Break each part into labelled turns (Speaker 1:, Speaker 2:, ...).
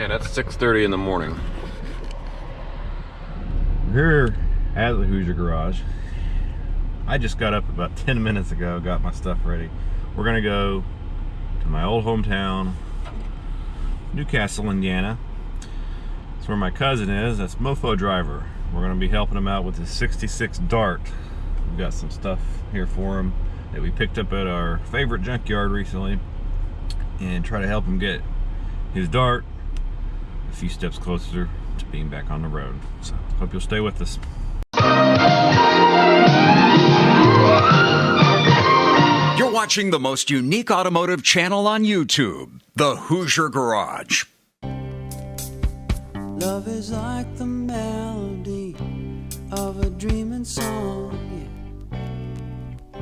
Speaker 1: Yeah, that's 6:30 in the morning.
Speaker 2: We're here at the Hoosier garage. I just got up about 10 minutes ago, got my stuff ready. We're gonna go to my old hometown, Newcastle, Indiana. That's where my cousin is. That's MoFo Driver. We're gonna be helping him out with his 66 Dart. We've got some stuff here for him that we picked up at our favorite junkyard recently, and try to help him get his Dart a few steps closer to being back on the road. So hope you'll stay with us.
Speaker 3: You're watching the most unique automotive channel on YouTube, the Hoosier Garage.
Speaker 4: Love is like the melody of a dreaming song, yeah.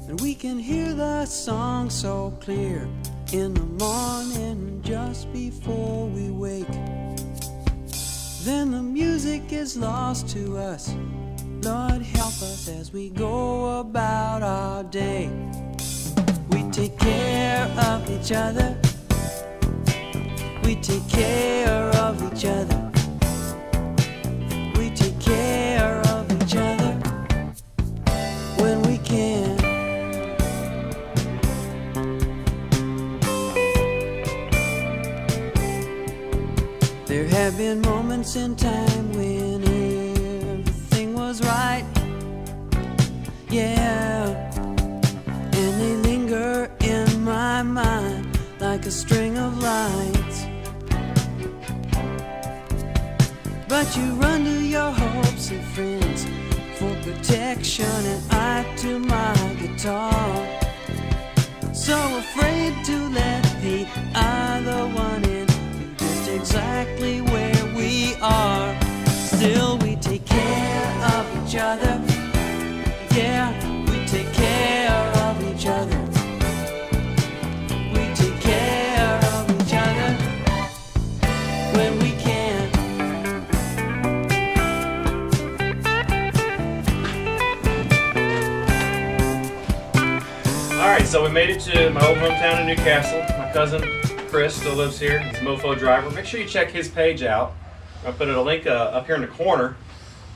Speaker 4: And we can hear the song so clear in the morning just before we wake. Then the music is lost to us. Lord, help us as we go about our day. We take care of each other. We take care of each other. We take care of each other when we can. There have been moments in time when everything was right, yeah, and they linger in my mind like a string of lights. But you run to your hopes and friends for protection, and I to my guitar. So afraid to let the other one in, just exactly where we are. Still we take care of each other. Yeah, we take care of each other. We take care of each other when we can.
Speaker 1: Alright, so we made it to my old hometown in Newcastle. My cousin Chris still lives here. He's a MoFo Driver. Make sure you check his page out. I'll put a link up here in the corner.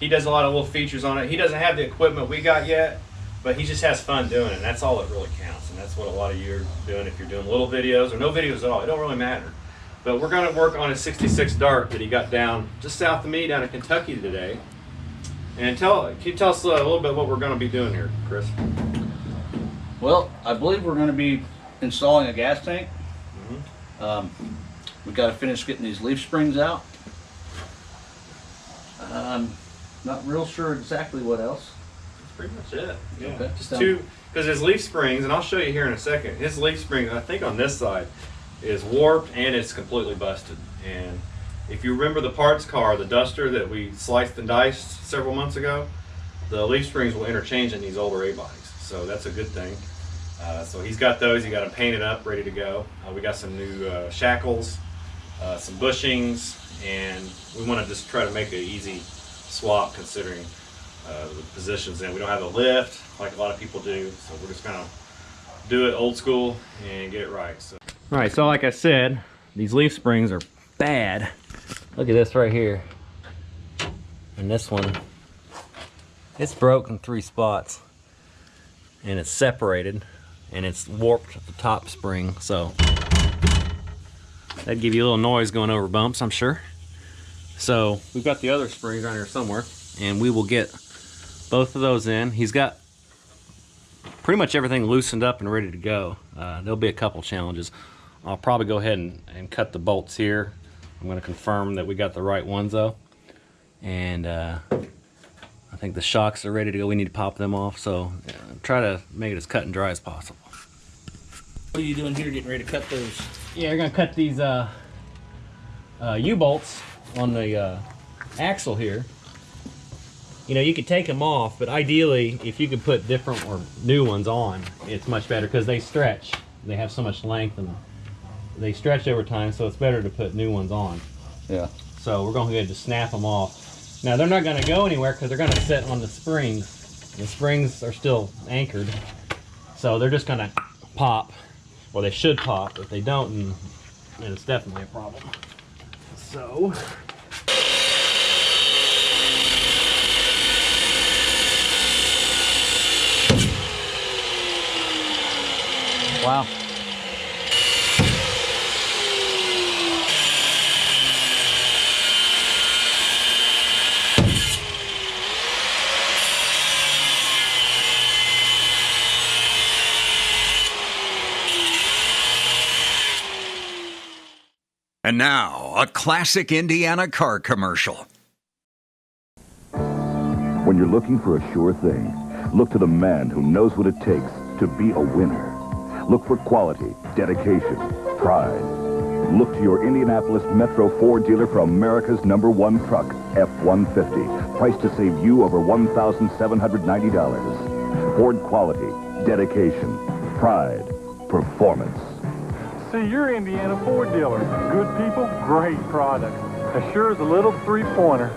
Speaker 1: He does a lot of little features on it. He doesn't have the equipment we got yet, but he just has fun doing it, and that's all that really counts. And that's what a lot of you are doing if you're doing little videos or no videos at all. It don't really matter. But we're going to work on a 66 Dart that he got down just south of me down in Kentucky today. And can you tell us a little bit what we're going to be doing here, Chris?
Speaker 5: Well, I believe we're going to be installing a gas tank. We've got to finish getting these leaf springs out. Not real sure exactly what else.
Speaker 1: That's pretty much it. Yeah.
Speaker 5: Okay.
Speaker 1: Just two, because his leaf springs, and I'll show you here in a second, his leaf spring, I think on this side, is warped and it's completely busted. And if you remember the parts car, the Duster that we sliced and diced several months ago, the leaf springs will interchange in these older A-bodies. So that's a good thing. So he's got those, he got them painted up, ready to go. We got some new shackles, some bushings, and we want to just try to make an easy swap considering the positions. And we don't have a lift like a lot of people do, so we're just gonna do it old school and get it right. So. All right, so like I said, these leaf springs are bad. Look at this right here, and this one, it's broke in 3 spots, and it's separated, and it's warped at the top spring, so that'd give you a little noise going over bumps, I'm sure. So we've got the other springs around here somewhere, and we will get both of those in. He's got pretty much everything loosened up and ready to go. There'll be a couple challenges. I'll probably go ahead and cut the bolts here. I'm going to confirm that we got the right ones though. And I think the shocks are ready to go. We need to pop them off, so try to make it as cut and dry as possible.
Speaker 5: What are you doing here, getting ready to cut those?
Speaker 1: Yeah, we're going to cut these U-bolts on the axle here. You know, you could take them off, but ideally, if you could put different or new ones on, it's much better because they stretch. They have so much length and they stretch over time, so it's better to put new ones on.
Speaker 5: Yeah.
Speaker 1: So we're going to go ahead and just snap them off. Now, they're not going to go anywhere because they're going to sit on the springs. The springs are still anchored, so they're just going to pop. Well, they should pop. If they don't, and and it's definitely a problem. So wow.
Speaker 3: And now, a classic Indiana car commercial.
Speaker 6: When you're looking for a sure thing, look to the man who knows what it takes to be a winner. Look for quality, dedication, pride. Look to your Indianapolis Metro Ford dealer for America's #1 truck, F-150, priced to save you over $1,790. Ford quality, dedication, pride, performance.
Speaker 7: See, your Indiana Ford dealer. Good people, great products. As sure as a little three-pointer.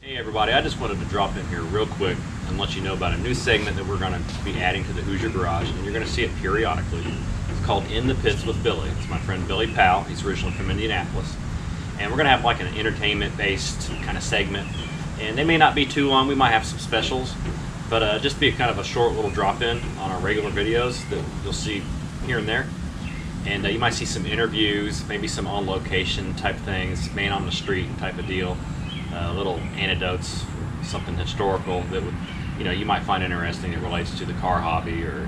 Speaker 1: hey everybody, I just wanted to drop in here real quick and let you know about a new segment that we're going to be adding to the Hoosier Garage, and you're going to see it periodically. It's called In the Pits with Billy. It's my friend Billy Powell. He's originally from Indianapolis. And we're going to have like an entertainment-based kind of segment. And they may not be too long. We might have some specials. But just be a kind of a short little drop-in on our regular videos that you'll see here and there. And you might see some interviews, maybe some on-location type things, man on the street type of deal. Little anecdotes, something historical that would, you might find interesting that relates to the car hobby or,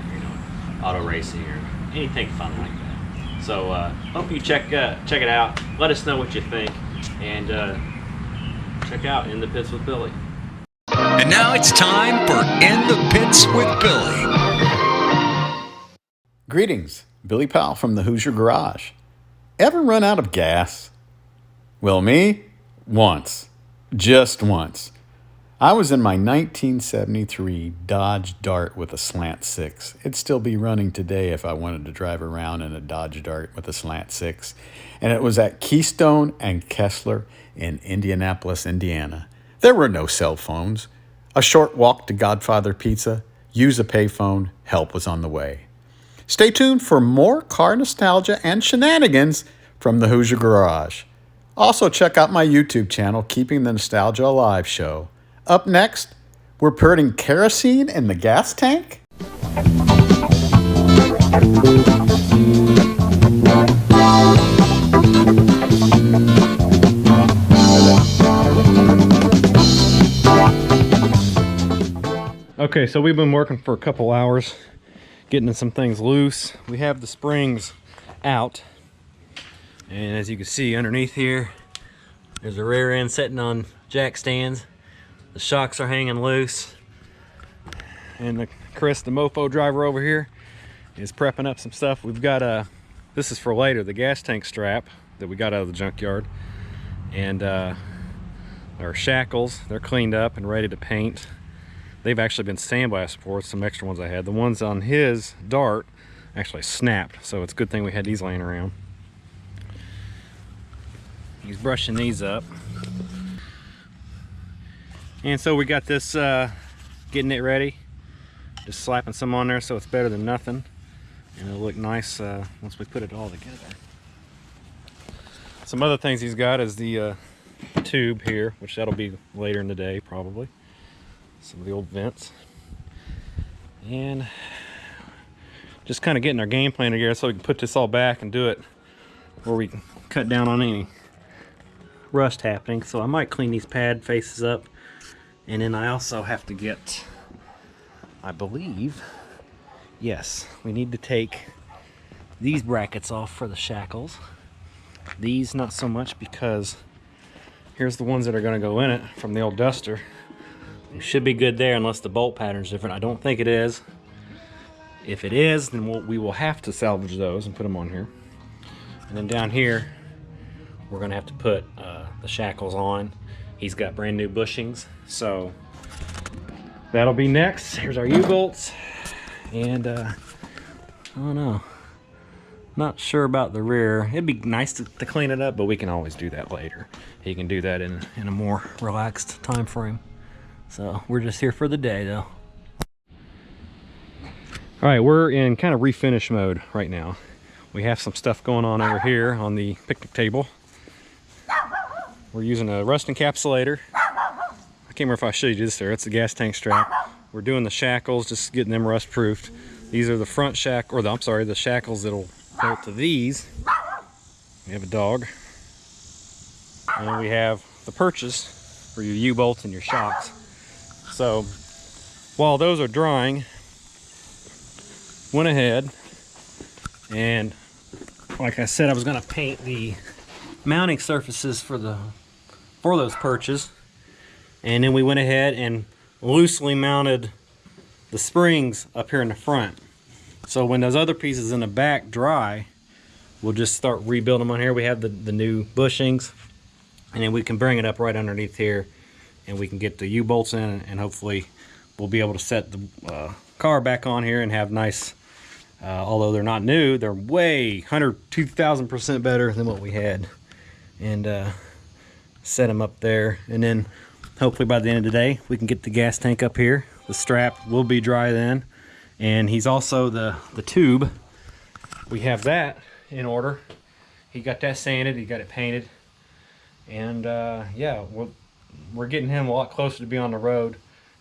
Speaker 1: auto racing or anything fun like that. So hope you check it out. Let us know what you think, and check out In the Pits with Billy.
Speaker 3: And now it's time for In the Pits with Billy.
Speaker 8: Greetings, Billy Powell from the Hoosier Garage. Ever run out of gas? Well, me? Once. Just once. I was in my 1973 Dodge Dart with a slant 6. It'd still be running today if I wanted to drive around in a Dodge Dart with a slant 6. And it was at Keystone and Kessler in Indianapolis, Indiana. There were no cell phones. A short walk to Godfather Pizza, use a payphone, help was on the way. Stay tuned for more car nostalgia and shenanigans from the Hoosier Garage. Also check out my YouTube channel, Keeping the Nostalgia Alive show. Up next, we're putting kerosene in the gas tank.
Speaker 1: Okay, so we've been working for a couple hours, getting some things loose. We have the springs out, and as you can see underneath here, there's a rear end sitting on jack stands. The shocks are hanging loose, and Chris, the MoFo driver over here, is prepping up some stuff. We've got this is for later, the gas tank strap that we got out of the junkyard, and our shackles, they're cleaned up and ready to paint. They've actually been sandblasted before, some extra ones I had. The ones on his Dart actually snapped, so it's a good thing we had these laying around. He's brushing these up. And so we got this, getting it ready. Just slapping some on there so it's better than nothing. And it'll look nice once we put it all together. Some other things he's got is the tube here, which that'll be later in the day probably. Some of the old vents. And just kind of getting our game plan together so we can put this all back and do it where we can cut down on any rust happening. So I might clean these pad faces up, and then I also have to get, I believe, yes, we need to take these brackets off for the shackles. These not so much, because here's the ones that are going to go in it from the old Duster. It should be good there unless the bolt pattern's different. I don't think it is. If it is, then we will have to salvage those and put them on here. And then down here, we're going to have to put the shackles on. He's got brand new bushings, so that'll be next. Here's our U-bolts, and I don't know. Not sure about the rear. It'd be nice to clean it up, but we can always do that later. He can do that in a more relaxed time frame. So we're just here for the day, though. All right, we're in kind of refinish mode right now. We have some stuff going on over here on the picnic table. We're using a rust encapsulator. I can't remember if I showed you this there. It's the gas tank strap. We're doing the shackles, just getting them rust proofed. These are the front the shackles that'll bolt to these. We have a dog. And we have the perches for your U-bolts and your shocks. So while those are drying, went ahead and, like I said, I was going to paint the mounting surfaces for those perches, and then we went ahead and loosely mounted the springs up here in the front. So when those other pieces in the back dry, we'll just start rebuilding them on here. We have the new bushings, and then we can bring it up right underneath here, and we can get the U-bolts in, and hopefully we'll be able to set the car back on here and have nice, although they're not new, they're way 2,000% better than what we had. And set them up there, and then hopefully by the end of the day we can get the gas tank up here. The strap will be dry then, and he's also the tube. We have that in order. He got that sanded, he got it painted, and yeah, we're getting him a lot closer to be on the road,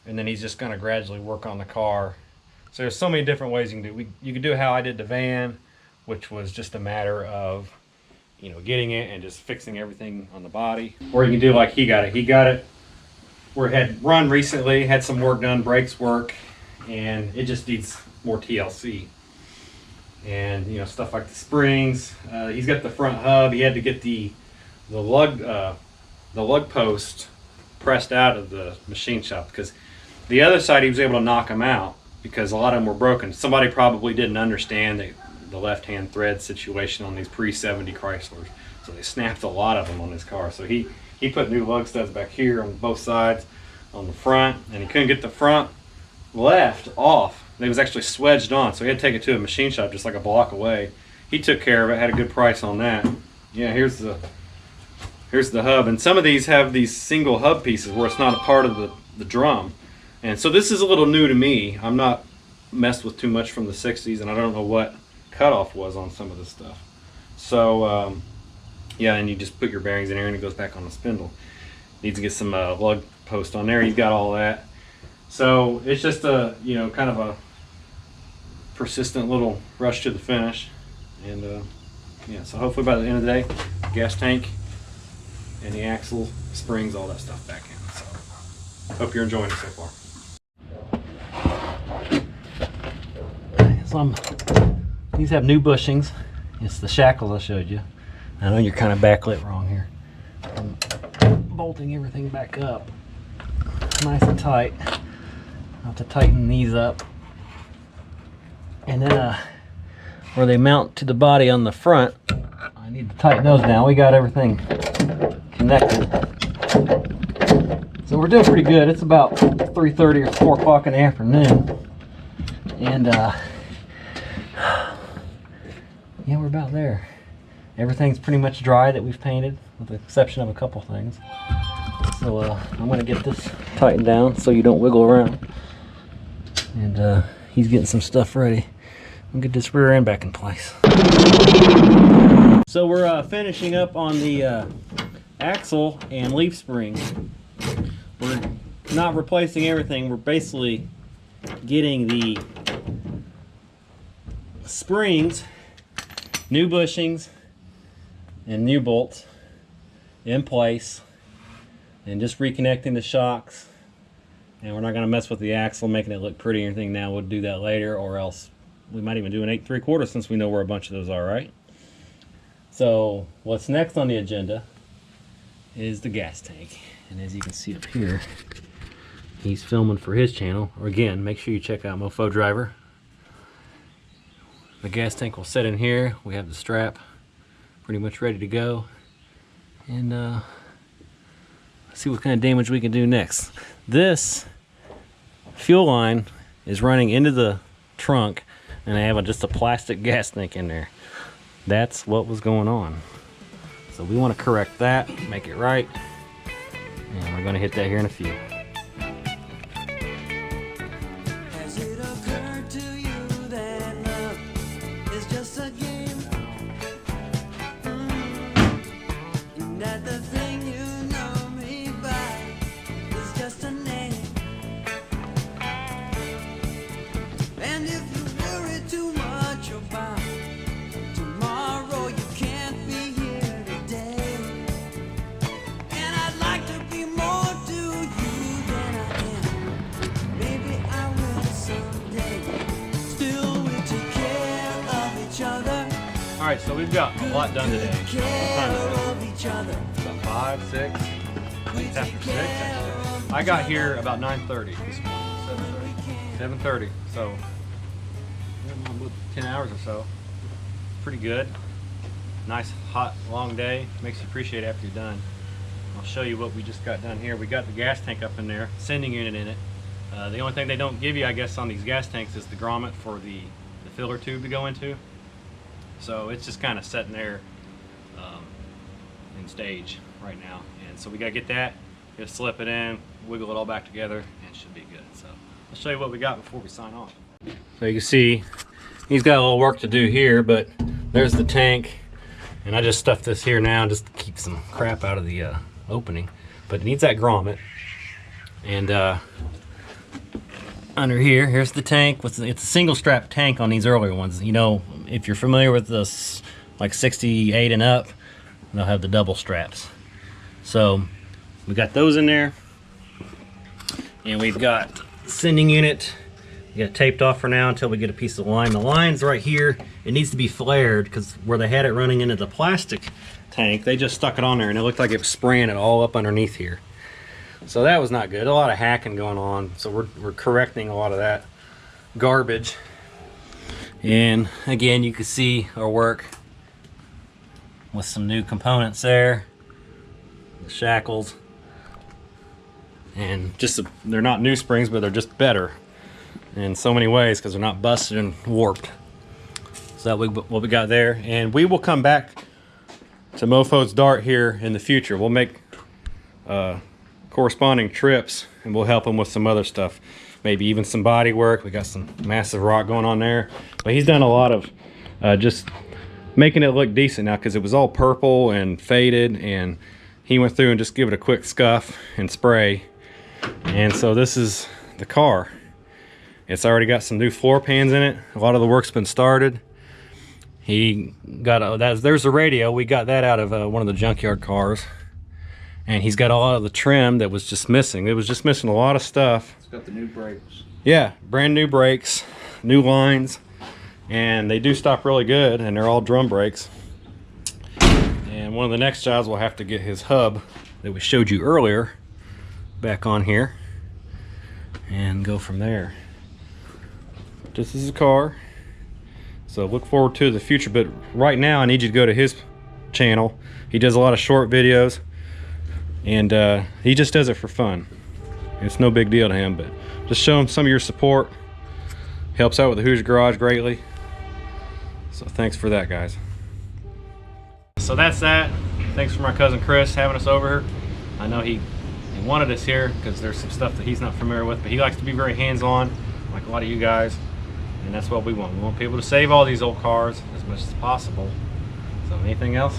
Speaker 1: and then he's just going to gradually work on the car. So there's so many different ways you can do. You can do how I did the van, which was just a matter of, you know, getting it and just fixing everything on the body. Or you can do like he got it. He got it where it had run recently, had some work done, brakes work, and it just needs more TLC. And, you know, stuff like the springs. He's got the front hub. He had to get the lug post pressed out of the machine shop, because the other side he was able to knock them out because a lot of them were broken. Somebody probably didn't understand the left-hand thread situation on these pre-70 Chryslers, so they snapped a lot of them on his car. So he put new lug studs back here on both sides, on the front, and he couldn't get the front left off. It was actually swedged on, so he had to take it to a machine shop just like a block away. He took care of it, had a good price on that. Yeah, here's the hub, and some of these have these single hub pieces where it's not a part of the drum. And so this is a little new to me. I'm not messed with too much from the 60s, and I don't know what cutoff was on some of this stuff. So yeah, and you just put your bearings in here and it goes back on the spindle. Needs to get some lug post on there. You've got all that. So it's just a, you know, kind of a persistent little rush to the finish. And yeah, so hopefully by the end of the day, gas tank and the axle, springs, all that stuff back in. So hope you're enjoying it so far. So these have new bushings. It's the shackles I showed you. I know you're kind of backlit wrong here. I'm bolting everything back up nice and tight. I'll have to tighten these up. And then where they mount to the body on the front, I need to tighten those down. We got everything connected. So we're doing pretty good. It's about 3:30 or 4 o'clock in the afternoon. And yeah, we're about there. Everything's pretty much dry that we've painted, with the exception of a couple things. So I'm going to get this tightened down so you don't wiggle around. And he's getting some stuff ready. We'll get this rear end back in place. So we're finishing up on the axle and leaf springs. We're not replacing everything. We're basically getting the springs, new bushings, and new bolts in place, and just reconnecting the shocks. And we're not going to mess with the axle, making it look pretty or anything now. We'll do that later, or else we might even do an 8 3/4 since we know where a bunch of those are, right? So what's next on the agenda is the gas tank. And as you can see up here, he's filming for his channel. Or again, make sure you check out MoFo Driver. The gas tank will set in here. We have the strap pretty much ready to go. And let's see what kind of damage we can do next. This fuel line is running into the trunk, and I have just a plastic gas tank in there. That's what was going on. So we want to correct that, make it right, and we're going to hit that here in a few.
Speaker 4: Has it occurred to you that love is just a game each other.
Speaker 1: All right, so we've got a lot done today.
Speaker 4: Take care of each other.
Speaker 1: About 5, 6. I think it's after 6. Actually. I got here about 9:30 this morning. 7:30. So 10 hours or so. Pretty good. Nice, hot, long day. Makes you appreciate it after you're done. I'll show you what we just got done here. We got the gas tank up in there, sending unit in it. The only thing they don't give you, I guess, on these gas tanks is the grommet for the filler tube to go into. So it's just kind of sitting there in stage right now. And so we got to get that, just slip it in, wiggle it all back together, and it should be good. So I'll show you what we got before we sign off. So you can see he's got a little work to do here, but there's the tank. And I just stuffed this here now just to keep some crap out of the opening. But it needs that grommet. And under here, here's the tank. It's a single strap tank on these earlier ones. You know, if you're familiar with this, like 68 and up, they'll have the double straps. So we got those in there. And we've got sending unit. We got it taped off for now until we get a piece of line. The line's right here. It needs to be flared because where they had it running into the plastic tank, they just stuck it on there and it looked like it was spraying it all up underneath here. So that was not good. A lot of hacking going on. So we're correcting a lot of that garbage. And again, you can see our work with some new components there. The shackles. And just, they're not new springs, but they're just better in so many ways because they're not busted and warped. So that's what we got there. And we will come back to MoFo's Dart here in the future. We'll make corresponding trips and we'll help him with some other stuff. Maybe even some body work. We got some massive rock going on there. But he's done a lot of just making it look decent now because it was all purple and faded, and he went through and just give it a quick scuff and spray. And so this is the car. It's already got some new floor pans in it. A lot of the work's been started. He got there's the radio. We got that out of one of the junkyard cars. And he's got a lot of the trim that was just missing. It was just missing a lot of stuff.
Speaker 5: It's got the new brakes.
Speaker 1: Yeah, brand new brakes, new lines, and they do stop really good, and they're all drum brakes. And one of the next jobs, we'll have to get his hub that we showed you earlier back on here and go from there. This is a car, so look forward to the future. But right now I need you to go to his channel. He does a lot of short videos, and he just does it for fun. It's no big deal to him, but just show him some of your support. Helps out with the Hoosier Garage greatly. So thanks for that, guys. So that's that. Thanks for my cousin Chris having us over here. I know he wanted us here because there's some stuff that he's not familiar with, but he likes to be very hands-on, like a lot of you guys. And that's what we want. We want people to save all these old cars as much as possible. So anything else?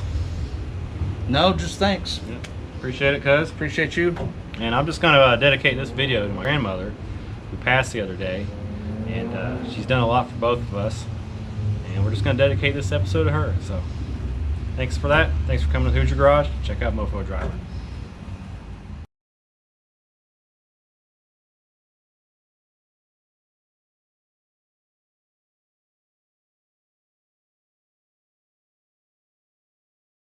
Speaker 5: No, just thanks.
Speaker 1: Yeah. Appreciate it, cuz.
Speaker 5: Appreciate you.
Speaker 1: And I'm just gonna dedicate this video to my grandmother who passed the other day. And she's done a lot for both of us. And we're just gonna dedicate this episode to her. So thanks for that. Thanks for coming to the Hoosier Garage. Check out MoFo Driver.